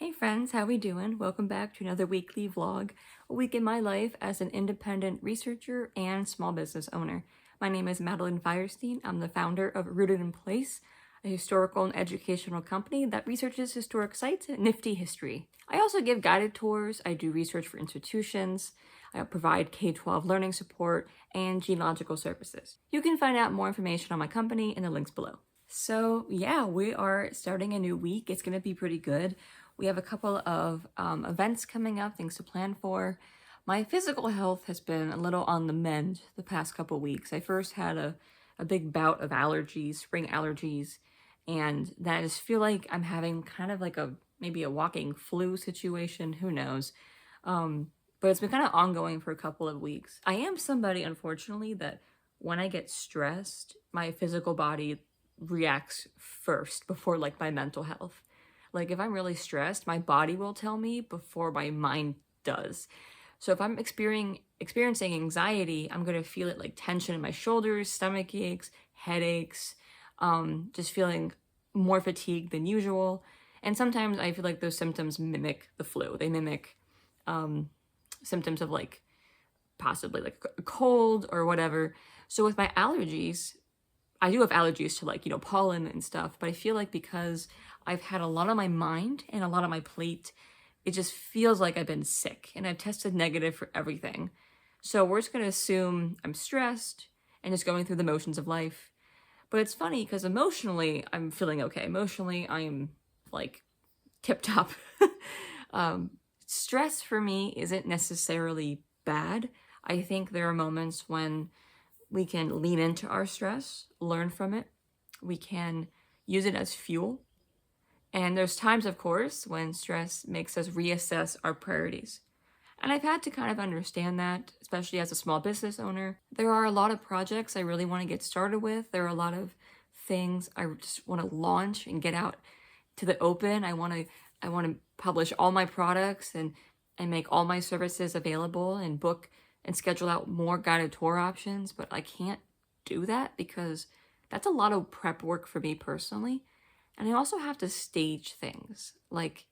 Hey friends, how we doing? Welcome back to another weekly vlog, a week in my life as an independent researcher and small business owner. My name is Madeline Feierstein. I'm the founder of Rooted in Place, a historical and educational company that researches historic sites and nifty history. I also give guided tours, I do research for institutions, I provide K-12 learning support, and genealogical services. You can find out more information on my company in the links below. So yeah, we are starting a new week. It's going to be pretty good. We have a couple of events coming up, things to plan for. My physical health has been a little on the mend the past couple weeks. I first had a big bout of allergies, spring allergies, and that I just feel like I'm having kind of like maybe a walking flu situation, who knows. But it's been kind of ongoing for a couple of weeks. I am somebody, unfortunately, that when I get stressed, my physical body reacts first before like my mental health. Like if I'm really stressed, my body will tell me before my mind does. So if I'm experiencing anxiety, I'm going to feel it like tension in my shoulders, stomach aches, headaches, just feeling more fatigued than usual. And sometimes I feel like those symptoms mimic the flu. They mimic symptoms of like possibly like a cold or whatever. So with my allergies, I do have allergies to like, pollen and stuff, but I feel like because I've had a lot on my mind and a lot on my plate, it just feels like I've been sick and I've tested negative for everything. So we're just going to assume I'm stressed and just going through the motions of life. But it's funny because emotionally, I'm feeling okay. Emotionally, I am like tip top. Stress for me isn't necessarily bad. I think there are moments when we can lean into our stress, learn from it. We can use it as fuel. And there's times, of course, when stress makes us reassess our priorities. And I've had to kind of understand that, especially as a small business owner. There are a lot of projects I really want to get started with. There are a lot of things I just want to launch and get out to the open. I want to publish all my products and make all my services available and book and schedule out more guided tour options, but I can't do that because that's a lot of prep work for me personally. And I also have to stage things. Like,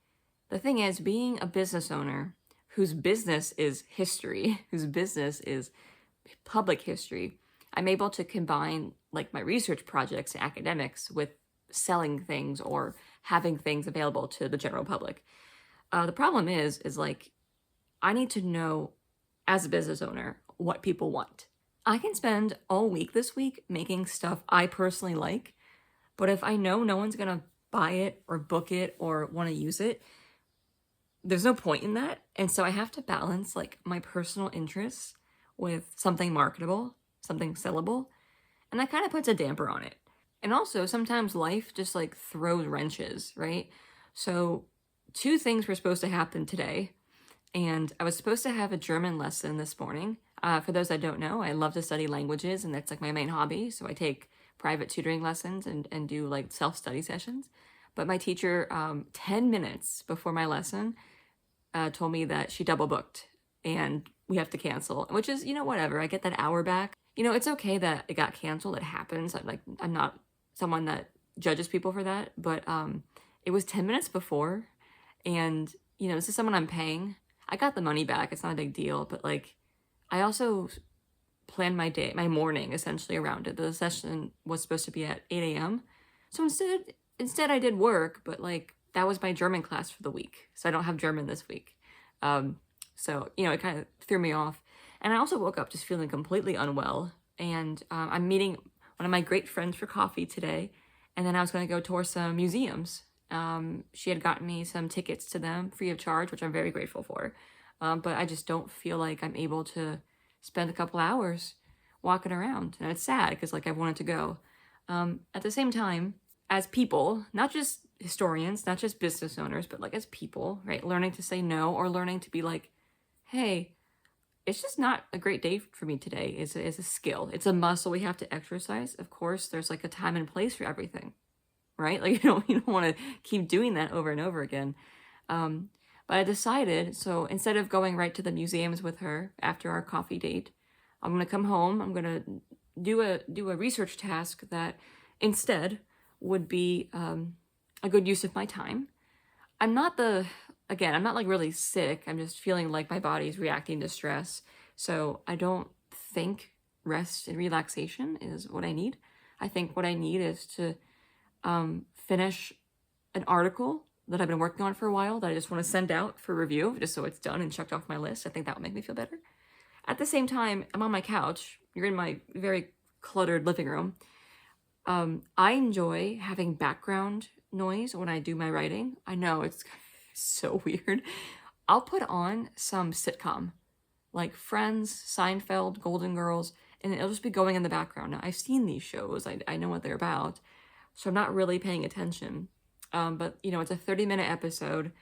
the thing is, being a business owner whose business is history, whose business is public history, I'm able to combine like my research projects and academics with selling things or having things available to the general public. The problem is like, I need to know as a business owner what people want. I can spend all week this week making stuff I personally like, but if I know no one's gonna buy it or book it or want to use it, there's no point in that. And so I have to balance like my personal interests with something marketable, something sellable, and that kind of puts a damper on it. And also sometimes life just like throws wrenches, right? So 2 things were supposed to happen today. And I was supposed to have a German lesson this morning. For those that don't know, I love to study languages and that's like my main hobby. So I take private tutoring lessons and do like self-study sessions. But my teacher, 10 minutes before my lesson, told me that she double booked and we have to cancel, which is, whatever. I get that hour back. It's okay that it got canceled. It happens. I'm not someone that judges people for that, but it was 10 minutes before and, this is someone I'm paying. I got the money back. It's not a big deal, but like, I also planned my day, my morning essentially around it. The session was supposed to be at 8 a.m. So instead I did work, but like that was my German class for the week. So I don't have German this week. So, it kind of threw me off. And I also woke up just feeling completely unwell. And I'm meeting one of my great friends for coffee today. And then I was going to go tour some museums. She had gotten me some tickets to them free of charge, which I'm very grateful for. But I just don't feel like I'm able to spend a couple hours walking around. And it's sad because like I wanted to go. At the same time, as people, not just historians, not just business owners, but like as people, right? Learning to say no or learning to be like, hey, it's just not a great day for me today. It's a skill. It's a muscle we have to exercise. Of course, there's like a time and place for everything, right? Like you don't want to keep doing that over and over again. But I decided, so instead of going right to the museums with her after our coffee date, I'm going to come home. I'm going to do a research task that instead would be a good use of my time. I'm not I'm not like really sick. I'm just feeling like my body's reacting to stress. So I don't think rest and relaxation is what I need. I think what I need is to finish an article that I've been working on for a while that I just want to send out for review, just so it's done and checked off my list. I think that would make me feel better. At the same time, I'm on my couch. You're in my very cluttered living room. I enjoy having background noise when I do my writing. I know it's so weird. I'll put on some sitcom, like Friends, Seinfeld, Golden Girls, and it'll just be going in the background. Now, I've seen these shows. I know what they're about, so I'm not really paying attention. But, it's a 30-minute episode.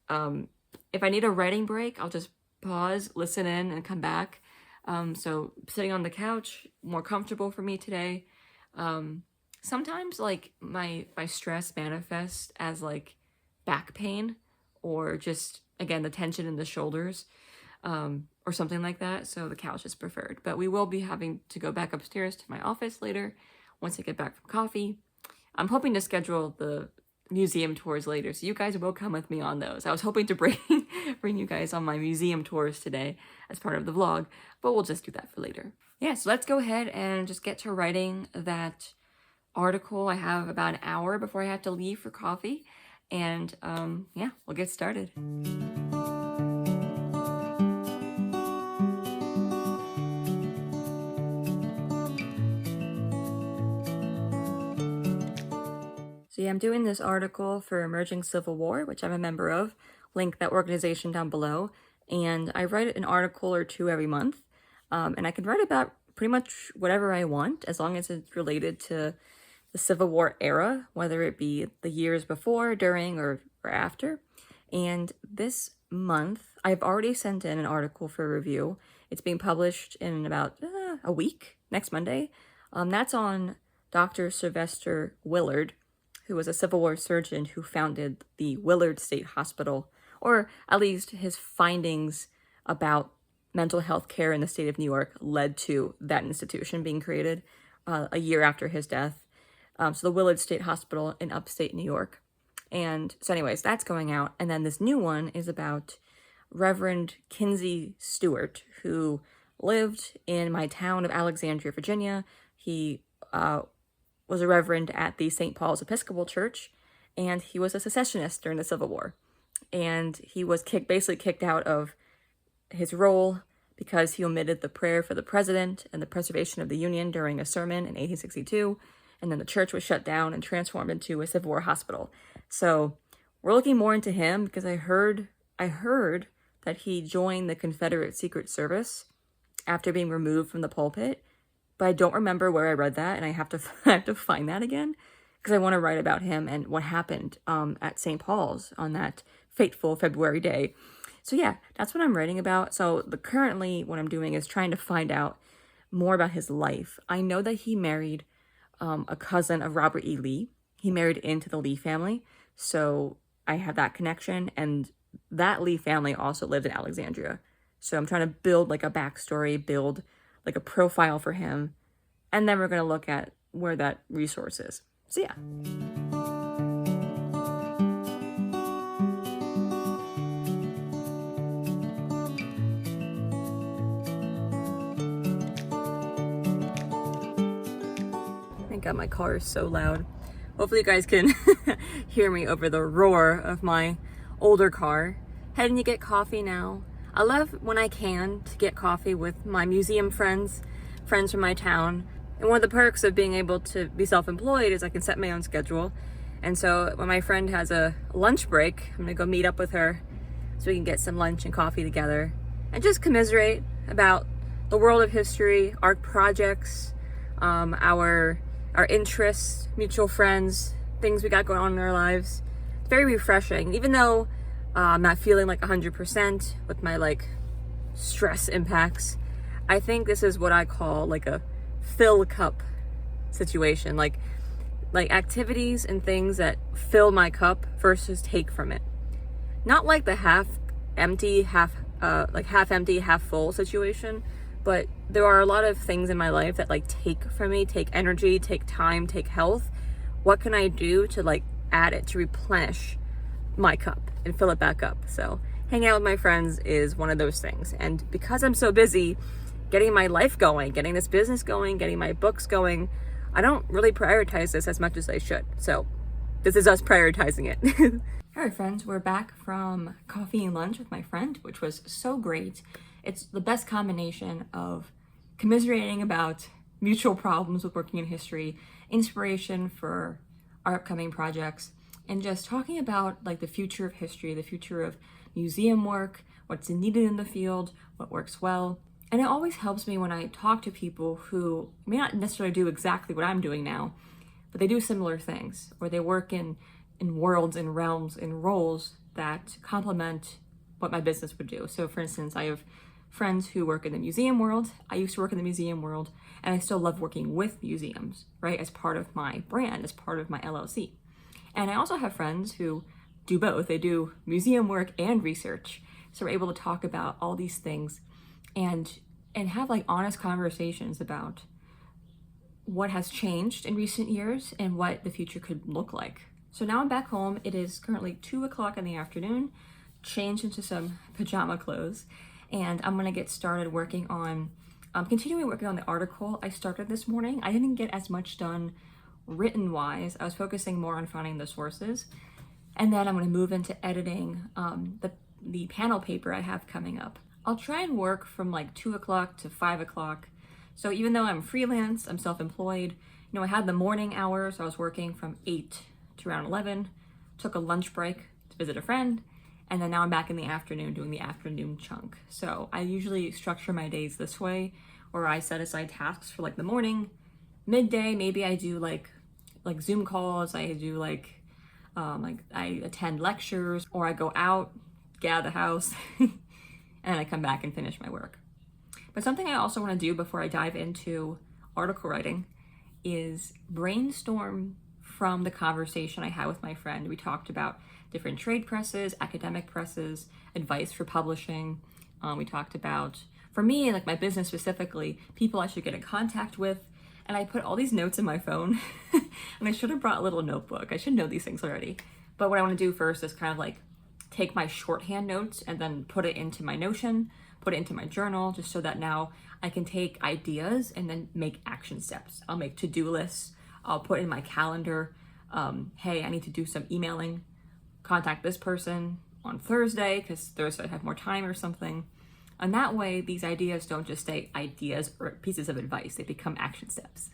If I need a writing break, I'll just pause, listen in, and come back. So sitting on the couch, more comfortable for me today. Sometimes, like, my stress manifests as, like, back pain or just, again, the tension in the shoulders, or something like that. So the couch is preferred. But we will be having to go back upstairs to my office later once I get back from coffee. I'm hoping to schedule the museum tours later, so you guys will come with me on those. I was hoping to bring you guys on my museum tours today as part of the vlog, but we'll just do that for later. Yeah, so let's go ahead and just get to writing that article. I have about an hour before I have to leave for coffee, and yeah, we'll get started. So yeah, I'm doing this article for Emerging Civil War, which I'm a member of. Link that organization down below. And I write an article or two every month. And I can write about pretty much whatever I want, as long as it's related to the Civil War era, whether it be the years before, during, or after. And this month, I've already sent in an article for review. It's being published in about a week, next Monday. That's on Dr. Sylvester Willard, who was a Civil War surgeon who founded the Willard State Hospital, or at least his findings about mental health care in the state of New York led to that institution being created a year after his death. So the Willard State Hospital in upstate New York. And so anyways, that's going out. And then this new one is about Reverend Kinsey Stewart, who lived in my town of Alexandria, Virginia. He was a reverend at the St. Paul's Episcopal Church, and he was a secessionist during the Civil War. And he was basically kicked out of his role because he omitted the prayer for the president and the preservation of the Union during a sermon in 1862, and then the church was shut down and transformed into a Civil War hospital. So we're looking more into him because I heard that he joined the Confederate Secret Service after being removed from the pulpit, but I don't remember where I read that, and I have to find that again because I want to write about him and what happened at St. Paul's on that fateful February day. So yeah, that's what I'm writing about. So currently what I'm doing is trying to find out more about his life. I know that he married a cousin of Robert E. Lee. He married into the Lee family, so I have that connection, and that Lee family also lived in Alexandria. So I'm trying to build like a backstory, build like a profile for him, and then we're going to look at where that resource is. So yeah. Thank God my car is so loud. Hopefully you guys can hear me over the roar of my older car. Heading to get coffee now. I love when I can to get coffee with my museum friends from my town. And one of the perks of being able to be self-employed is I can set my own schedule. And so when my friend has a lunch break, I'm gonna go meet up with her so we can get some lunch and coffee together and just commiserate about the world of history, art projects, our interests, mutual friends, things we got going on in our lives. It's very refreshing, even though I'm not feeling like 100% with my like stress impacts. I think this is what I call like a fill cup situation, like activities and things that fill my cup versus take from it. Not like the half empty, half empty, half full situation, but there are a lot of things in my life that like take from me, take energy, take time, take health. What can I do to like add it, to replenish my cup and fill it back up. So hanging out with my friends is one of those things. And because I'm so busy getting my life going, getting this business going, getting my books going, I don't really prioritize this as much as I should. So this is us prioritizing it. All right, friends, we're back from coffee and lunch with my friend, which was so great. It's the best combination of commiserating about mutual problems with working in history, inspiration for our upcoming projects, and just talking about like the future of history, the future of museum work, what's needed in the field, what works well. And it always helps me when I talk to people who may not necessarily do exactly what I'm doing now, but they do similar things, or they work in worlds and realms and roles that complement what my business would do. So for instance, I have friends who work in the museum world. I used to work in the museum world, and I still love working with museums, right? As part of my brand, as part of my LLC. And I also have friends who do both. They do museum work and research. So we're able to talk about all these things and have like honest conversations about what has changed in recent years and what the future could look like. So now I'm back home. It is currently 2 o'clock in the afternoon, changed into some pajama clothes, and I'm gonna get started working on, continuing working on the article I started this morning. I didn't get as much done written-wise. I was focusing more on finding the sources. And then I'm gonna move into editing the panel paper I have coming up. I'll try and work from like 2 o'clock to 5 o'clock. So even though I'm freelance, I'm self-employed, I had the morning hours. I was working from 8 to around 11, took a lunch break to visit a friend, and then now I'm back in the afternoon doing the afternoon chunk. So I usually structure my days this way, where I set aside tasks for like the morning, midday, maybe I do like Zoom calls, I do I attend lectures, or I go out, get out of the house, and I come back and finish my work. But something I also want to do before I dive into article writing is brainstorm from the conversation I had with my friend. We talked about different trade presses, academic presses, advice for publishing. We talked about, for me, like my business specifically, people I should get in contact with. And I put all these notes in my phone and I should have brought a little notebook. I should know these things already. But what I want to do first is kind of like take my shorthand notes and then put it into my Notion, put it into my journal, just so that now I can take ideas and then make action steps. I'll make to-do lists. I'll put in my calendar, hey, I need to do some emailing, contact this person on Thursday, because Thursday I have more time or something. And that way, these ideas don't just stay ideas or pieces of advice, they become action steps.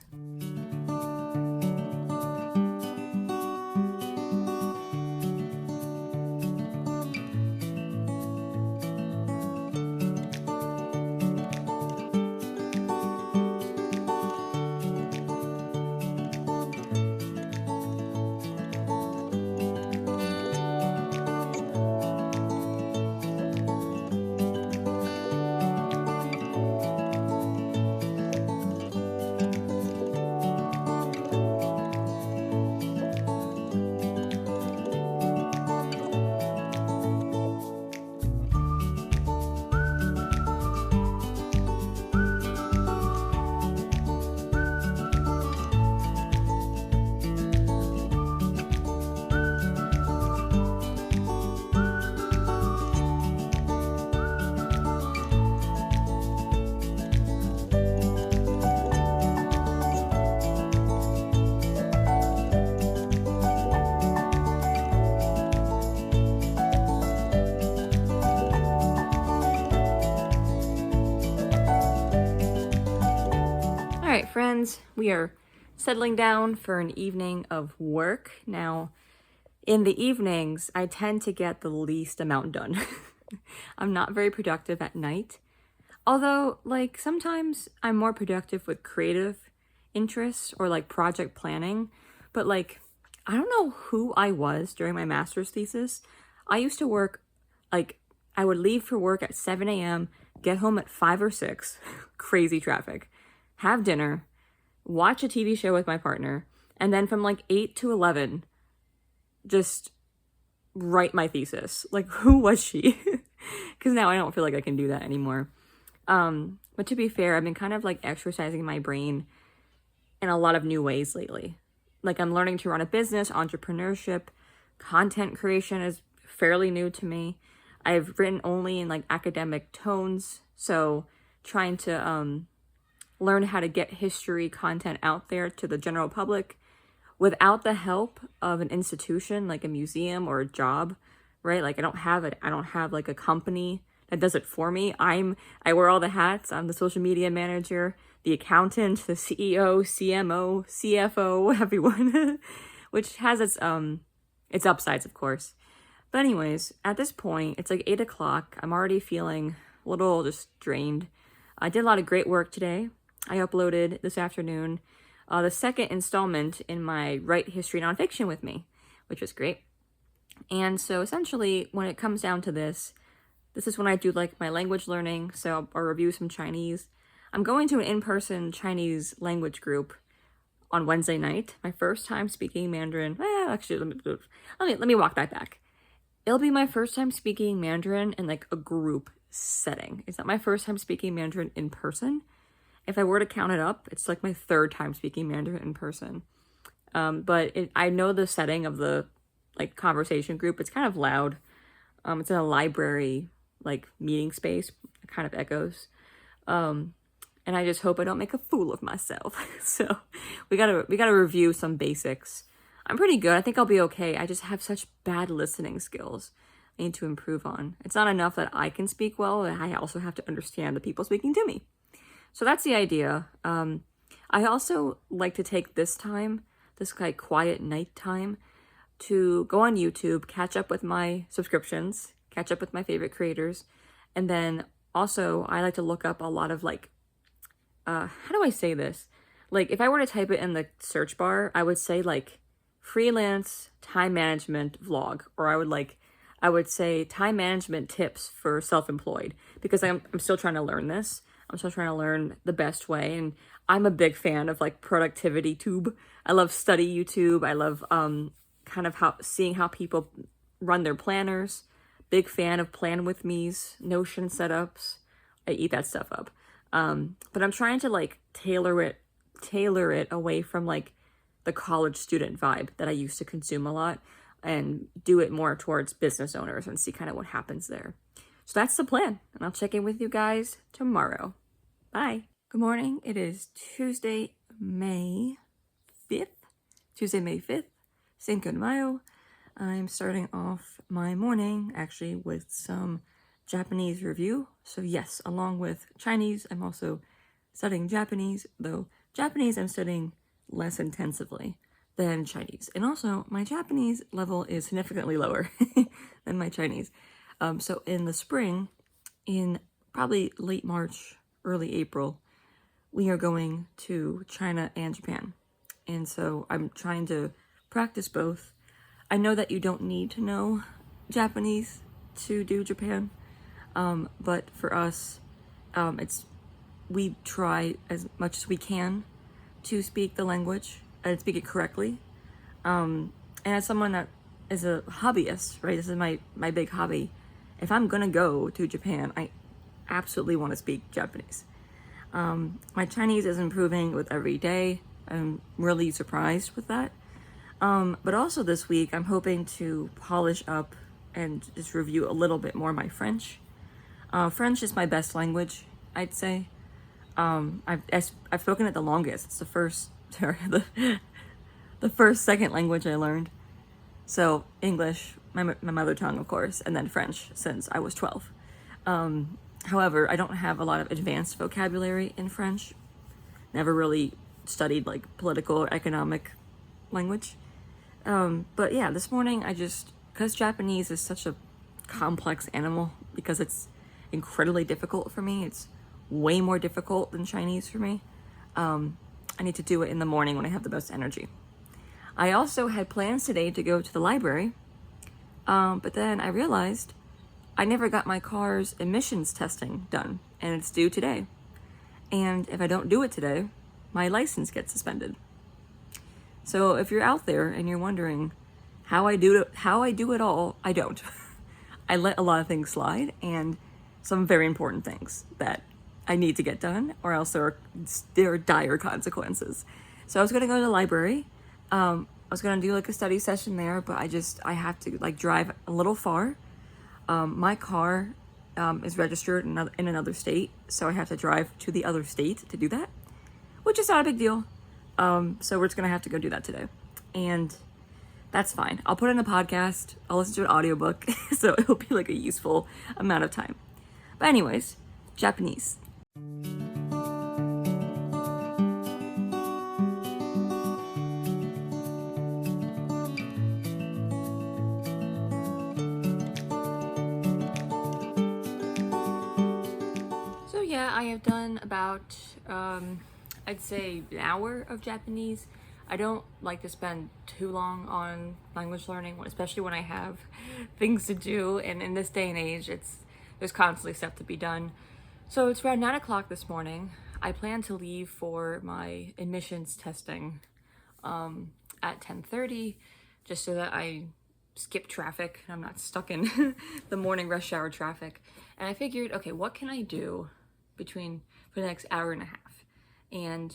All right, friends, we are settling down for an evening of work. Now, in the evenings, I tend to get the least amount done. I'm not very productive at night. Although, like, sometimes I'm more productive with creative interests or like project planning. But like, I don't know who I was during my master's thesis. I used to work, like, I would leave for work at 7 a.m., get home at 5 or 6, crazy traffic, have dinner, watch a TV show with my partner, and then from like 8 to 11, just write my thesis. Like, who was she? Because now I don't feel like I can do that anymore. But to be fair, I've been kind of like exercising my brain in a lot of new ways lately. Like, I'm learning to run a business, entrepreneurship, content creation is fairly new to me. I've written only in like academic tones, so trying to learn how to get history content out there to the general public without the help of an institution like a museum or a job, right? Like I don't have like a company that does it for me. I wear all the hats. I'm the social media manager, the accountant, the CEO, CMO, CFO, everyone, which has its upsides, of course. But anyways, at this point, it's like 8 o'clock. I'm already feeling a little just drained. I did a lot of great work today. I uploaded this afternoon the second installment in my Write History Nonfiction with me, which was great. And so essentially, when it comes down to this is when I do like my language learning. So I'll review some Chinese. I'm going to an in-person Chinese language group on Wednesday night. My first time speaking Mandarin. Actually, let me walk that back. It'll be my first time speaking Mandarin in like a group setting. It's not my first time speaking Mandarin in person. If I were to count it up, it's like my third time speaking Mandarin in person. But I know the setting of the like conversation group. It's kind of loud. It's in a library like meeting space. It kind of echoes. And I just hope I don't make a fool of myself. So we gotta review some basics. I'm pretty good. I think I'll be okay. I just have such bad listening skills I need to improve on. It's not enough that I can speak well. I also have to understand the people speaking to me. So that's the idea. I also like to take this time, this like quiet night time, to go on YouTube, catch up with my subscriptions, catch up with my favorite creators. And then also I like to look up a lot of like, how do I say this? Like if I were to type it in the search bar, I would say like freelance time management vlog, or I would say time management tips for self-employed, because I'm still trying to learn this. I'm still trying to learn the best way. And I'm a big fan of like productivity tube. I love study YouTube. I love kind of seeing how people run their planners. Big fan of Plan With Me's, Notion setups. I eat that stuff up. But I'm trying to like tailor it away from like the college student vibe that I used to consume a lot, and do it more towards business owners and see kind of what happens there. So that's the plan, and I'll check in with you guys tomorrow. Bye. Good morning. It is Tuesday, May 5th. Cinco de Mayo. I'm starting off my morning actually with some Japanese review. So yes, along with Chinese, I'm also studying Japanese, though Japanese I'm studying less intensively than Chinese. And also my Japanese level is significantly lower than my Chinese. So in the spring, in probably late March, early April, we are going to China and Japan. And so I'm trying to practice both. I know that you don't need to know Japanese to do Japan, but for us, we try as much as we can to speak the language and speak it correctly. And as someone that is a hobbyist, right, this is my big hobby. If I'm gonna go to Japan, I absolutely want to speak Japanese. My Chinese is improving with every day. I'm really surprised with that. But also this week, I'm hoping to polish up and just review a little bit more my French. French is my best language, I'd say. I've spoken it the longest. It's the second language I learned. So English, my mother tongue, of course, and then French since I was 12. However, I don't have a lot of advanced vocabulary in French. Never really studied like political or economic language. But yeah, this morning because Japanese is such a complex animal, because it's incredibly difficult for me. It's way more difficult than Chinese for me. I need to do it in the morning when I have the most energy. I also had plans today to go to the library, but then I realized I never got my car's emissions testing done, and it's due today. And if I don't do it today, my license gets suspended. So if you're out there and you're wondering how I do it all, I don't. I let a lot of things slide, and some very important things that I need to get done, or else there are dire consequences. So I was going to go to the library. was gonna do like a study session there, but I have to like drive a little far. My car is registered in another state, so I have to drive to the other state to do that, which is not a big deal. So we're just gonna have to go do that today, and that's fine. I'll put in a podcast, I'll listen to an audiobook, so it'll be like a useful amount of time. But anyways, Japanese. So yeah, I have done about, I'd say an hour of Japanese. I don't like to spend too long on language learning, especially when I have things to do. And in this day and age, there's constantly stuff to be done. So it's around 9 o'clock this morning. I plan to leave for my admissions testing at 10:30, just so that I skip traffic. I'm not stuck in the morning rush hour traffic. And I figured, okay, what can I do for the next hour and a half? And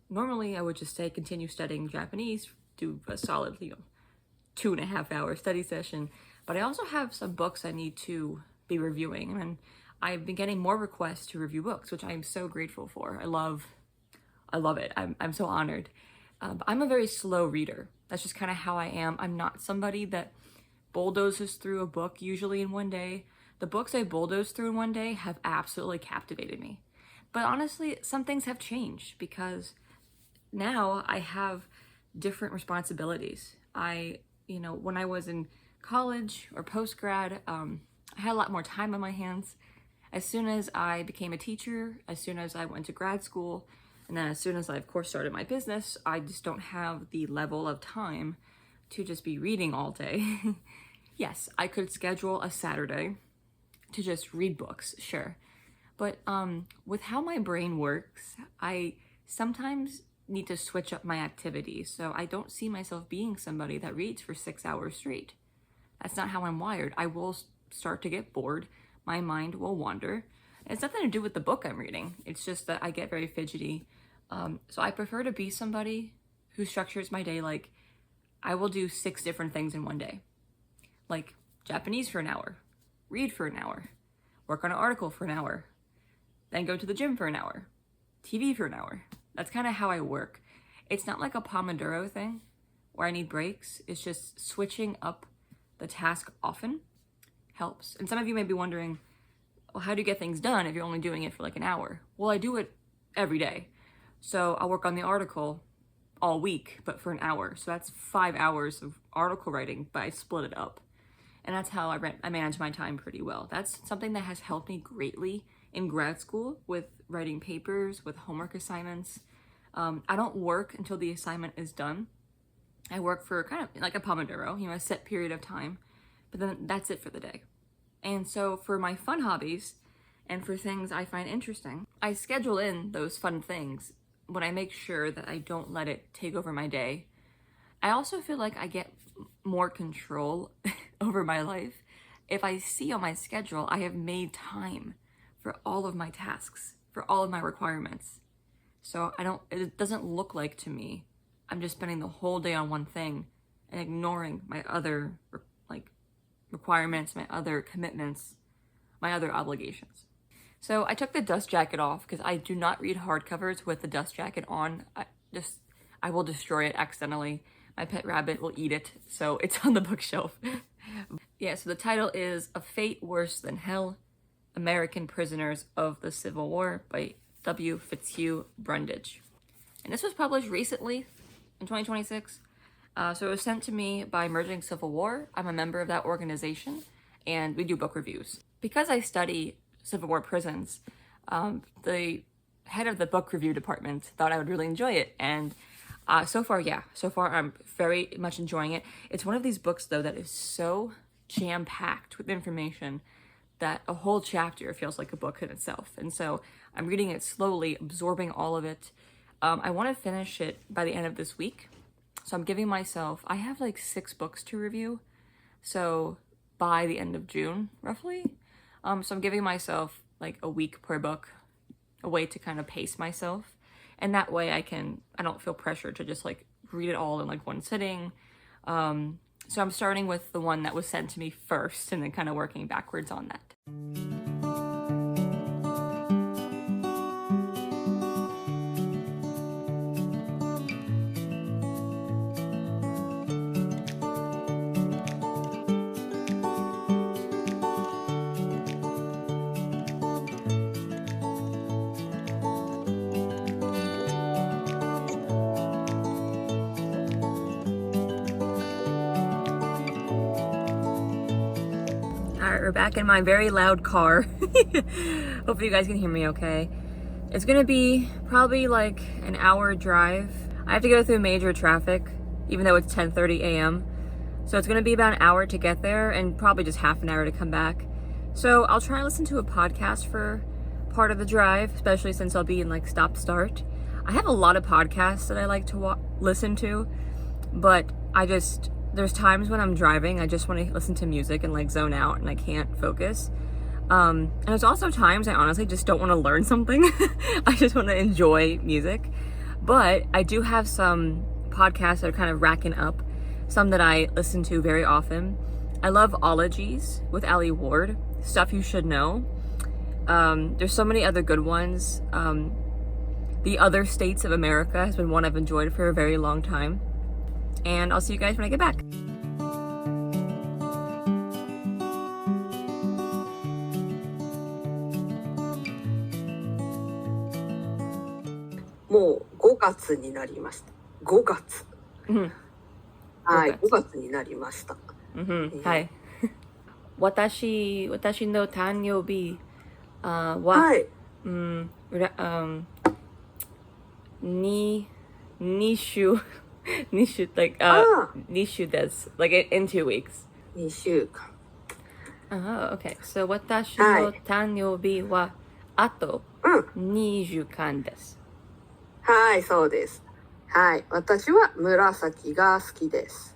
normally I would just say continue studying Japanese, do a solid 2.5 hour study session, but I also have some books I need to be reviewing, and I've been getting more requests to review books, which I'm so grateful for. I love it. I'm so honored. But I'm a very slow reader. That's just kind of how I am. I'm not somebody that bulldozes through a book usually in one day. The books I bulldoze through in one day have absolutely captivated me. But honestly, some things have changed because now I have different responsibilities. When I was in college or post-grad, I had a lot more time on my hands. As soon as I became a teacher, as soon as I went to grad school, and then as soon as I, of course, started my business, I just don't have the level of time to just be reading all day. Yes, I could schedule a Saturday to just read books, sure. But with how my brain works, I sometimes need to switch up my activities. So I don't see myself being somebody that reads for 6 hours straight. That's not how I'm wired. I will start to get bored. My mind will wander. It's nothing to do with the book I'm reading. It's just that I get very fidgety. So I prefer to be somebody who structures my day like I will do 6 different things in one day. Like Japanese for an hour, read for an hour, work on an article for an hour, then go to the gym for an hour, TV for an hour. That's kind of how I work. It's not like a Pomodoro thing where I need breaks. It's just switching up the task often helps. And some of you may be wondering, well, how do you get things done if you're only doing it for like an hour? Well, I do it every day. So I'll work on the article all week, but for an hour. So that's 5 hours of article writing, but I split it up. And that's how I manage my time pretty well. That's something that has helped me greatly in grad school with writing papers, with homework assignments. I don't work until the assignment is done. I work for kind of like a Pomodoro, a set period of time, but then that's it for the day. And so for my fun hobbies and for things I find interesting, I schedule in those fun things, but I make sure that I don't let it take over my day. I also feel like I get more control over my life if I see on my schedule I have made time for all of my tasks, for all of my requirements. So it doesn't look like to me I'm just spending the whole day on one thing and ignoring my other requirements, my other commitments, my other obligations. So I took the dust jacket off because I do not read hardcovers with the dust jacket on. I will destroy it accidentally. My pet rabbit will eat it, so it's on the bookshelf. Yeah, so the title is A Fate Worse Than Hell, American Prisoners of the Civil War by W. Fitzhugh Brundage. And this was published recently in 2026. So it was sent to me by Emerging Civil War. I'm a member of that organization, and we do book reviews. Because I study Civil War prisons, the head of the book review department thought I would really enjoy it. And so far I'm very much enjoying it. It's one of these books, though, that is so jam-packed with information that a whole chapter feels like a book in itself. And so I'm reading it slowly, absorbing all of it. I want to finish it by the end of this week. So I'm giving myself, I have like 6 books to review. So by the end of June, roughly. So I'm giving myself like a week per book, a way to kind of pace myself. And that way I don't feel pressure to just like read it all in like one sitting. So I'm starting with the one that was sent to me first and then kind of working backwards on that. Alright, we're back in my very loud car. Hopefully you guys can hear me okay. It's gonna be probably like an hour drive. I have to go through major traffic, even though it's 10:30 a.m. So it's gonna be about an hour to get there and probably just half an hour to come back. So I'll try and listen to a podcast for part of the drive, especially since I'll be in like stop-start. I have a lot of podcasts that I like to listen to, but there's times when I'm driving, I just want to listen to music and like zone out and I can't focus. And there's also times I honestly just don't want to learn something. I just want to enjoy music. But I do have some podcasts that are kind of racking up, some that I listen to very often. I love Ologies with Ali Ward, Stuff You Should Know. There's so many other good ones. The Other States of America has been one I've enjoyed for a very long time. And I'll see you guys when I get back. もう5月になりました。5月。はい、5月になりました。はい。私の誕生日は、はい。2週 like 2週です。like in 2 weeks. 2週間。Okay. So 私の誕生日はあと2週間です。はい、そうです。はい、私は紫が好きです。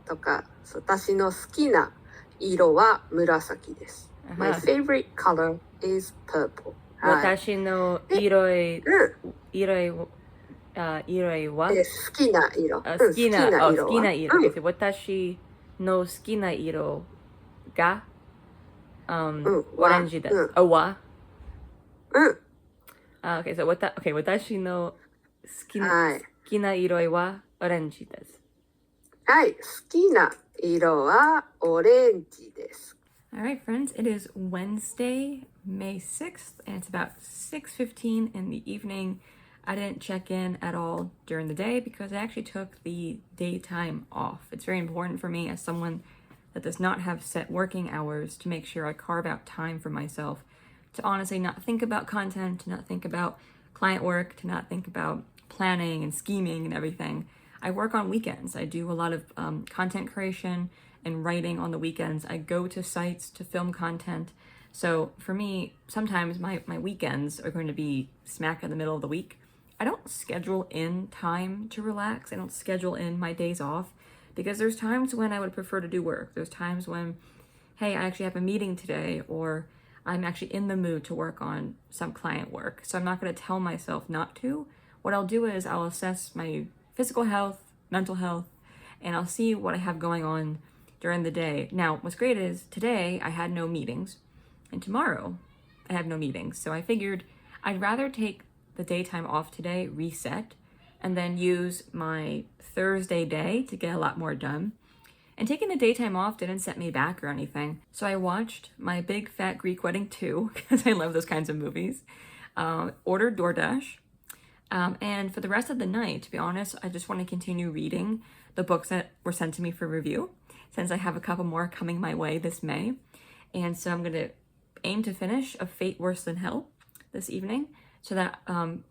とか、私の好きな色は紫です。My favorite color is purple. 私の色は好きな色。好きな色。私の好きな色がオレンジです。はOkay, so okay, 私の好きな色はオレンジです。はい、好きな色はオレンジです。Alright, friends, it is Wednesday, May 6th, and it's about 6:15 in the evening. I didn't check in at all during the day because I actually took the daytime off. It's very important for me as someone that does not have set working hours to make sure I carve out time for myself to honestly not think about content, to not think about client work, to not think about planning and scheming and everything. I work on weekends. I do a lot of content creation and writing on the weekends. I go to sites to film content. So for me, sometimes my weekends are going to be smack in the middle of the week. I don't schedule in time to relax. I don't schedule in my days off because there's times when I would prefer to do work. There's times when, hey, I actually have a meeting today, or I'm actually in the mood to work on some client work. So I'm not going to tell myself not to. What I'll do is I'll assess my physical health, mental health, and I'll see what I have going on during the day. Now, what's great is today I had no meetings, and tomorrow I have no meetings. So I figured I'd rather take the daytime off today, reset, and then use my Thursday day to get a lot more done. And taking the daytime off didn't set me back or anything. So I watched My Big Fat Greek Wedding 2, because I love those kinds of movies. Ordered DoorDash. And for the rest of the night, to be honest, I just want to continue reading the books that were sent to me for review, since I have a couple more coming my way this May. And so I'm going to aim to finish A Fate Worse Than Hell this evening, so that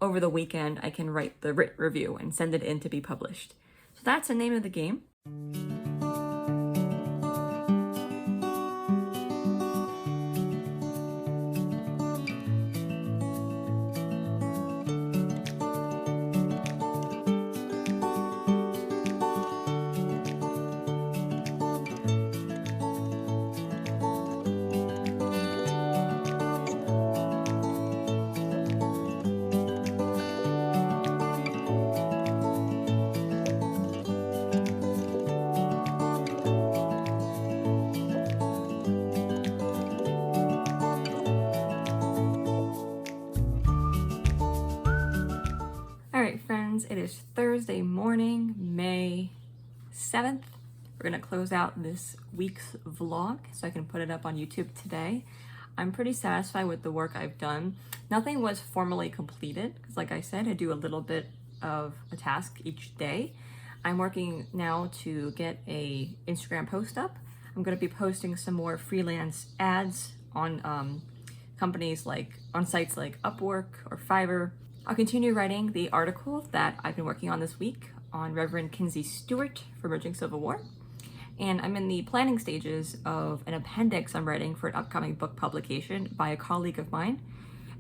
over the weekend I can write the writ review and send it in to be published. So that's the name of the game. friends. It is Thursday morning, May 7th. We're gonna close out this week's vlog so I can put it up on YouTube today. I'm pretty satisfied with the work I've done. Nothing was formally completed because, like I said, I do a little bit of a task each day. I'm working now to get a Instagram post up. I'm gonna be posting some more freelance ads on companies on sites like Upwork or Fiverr. I'll continue writing the article that I've been working on this week on Reverend Kinsey Stewart for Emerging Civil War. And I'm in the planning stages of an appendix I'm writing for an upcoming book publication by a colleague of mine.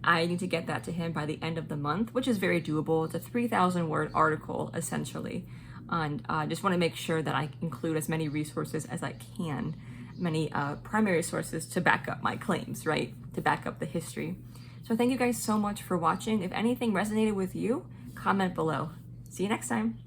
I need to get that to him by the end of the month, which is very doable. It's a 3,000 word article, essentially. And I just want to make sure that I include as many resources as I can, many primary sources to back up my claims, right? To back up the history. So thank you guys so much for watching. If anything resonated with you, comment below. See you next time.